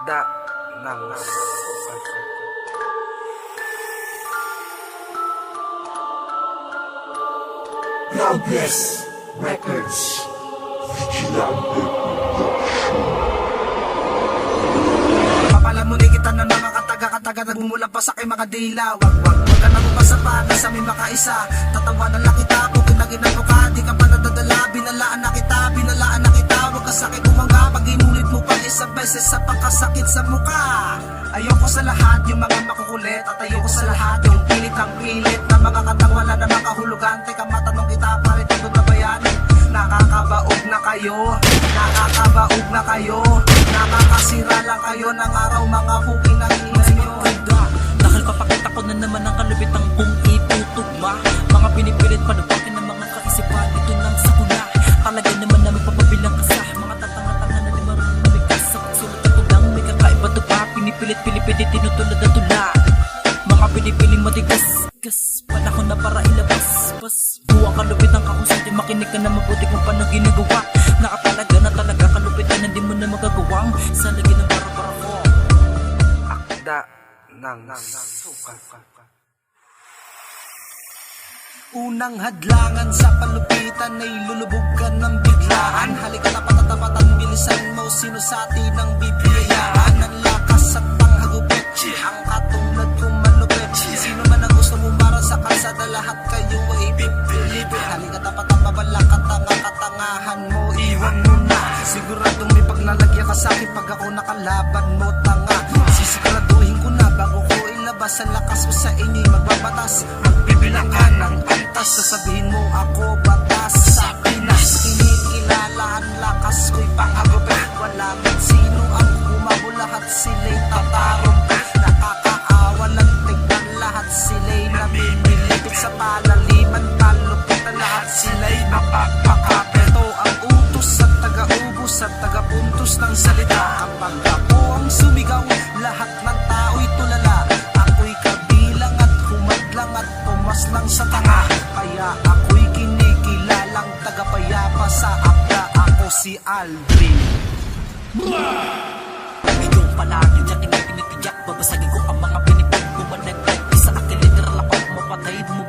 Akda ng sukat. Progress Records. Papalamuni kita ng mga kataga-kataga nagmumula pa sa aking mga dila. Wag ka na bumasa pa na sa may makaisa. Tatawanan lang kita kung kinaginano ka. Di ka pa nadadala, binalaan na kita. Huwag ka sakit bumangga pag inulit mo pa isang beses sa pagkasakit sa mukha. Ayoko sa lahat yung mga makukulit. At ayoko sa lahat yung pilit ang pilit na mga katang wala na makahulugan. Teka matanong kita pa rin ito na ba yan? Nakakabaog na kayo, nakakasira lang kayo ng araw mga huking ng inyo. Dahil papakita ko na naman ang kalupitang kung itutugma. Mga pinipilit panubakin ng mga kaisipan. Ito nang sakuna, talaga naman namin papabilang ka sa mga tatanga-tanga na di marunong mamigas. Sa pagsulat ito lang may kakaiba to pa. Pinipilit, tinutulad ang tula. Mga pinipiling matigas panahon na para ilabas. Buwang kalupitan ka kung sa'yo makinig ka na mabuti kung paano ginagawa. Nakatalaga na talaga kalupitan na di mo na magagawang sa lagi ng para-para ko. Akda ng sukat. Unang hadlangan sa palupitan ay lulubog ka ng biglaan. Halika na patatapat ang bilisan mo, sinusati ng bibiyayaan. Ang lakas at panghagupit, ang katulad kong malupit. Sino man ang gusto mo para sa kalsada, lahat kayo ay pipilipit. Halika tapat ang babalak at katangahan mo, iwan mo na. Siguradong may paglalagyan ka sa'kin pag ako nakalaban mo, tanga. Sisiguraduhin ko na bago ko ilabas ang lakas mo sa inyo'y magbabatas. Magbibilang ka ng antas, sasabihin mo ako batas. Sa Pinas, kinikilala ang lakas ko'y pangagupit. Wala man sino ang kumago, lahat sila'y tatarumpit. Nakakaawa lang tignan, lahat sila'y namimilipit. Sa palaliman, palupit na lahat sila'y mapapakapito. Ang utos at taga-ubos at taga-puntos ng salita. Kapag ako ang sumigaw, lahat ng tao'y tulala. Ako'y kabilang at humadlang at pumaslang sa tanga. Kaya ako'y kinikilalang tagapayapa sa akda. Ako si Alvin. Ngayong palagi dyan, pinitiyak. Babasagin ko ang mga pinipig. Bumanagdag, isa akin literal ako mapatay mo.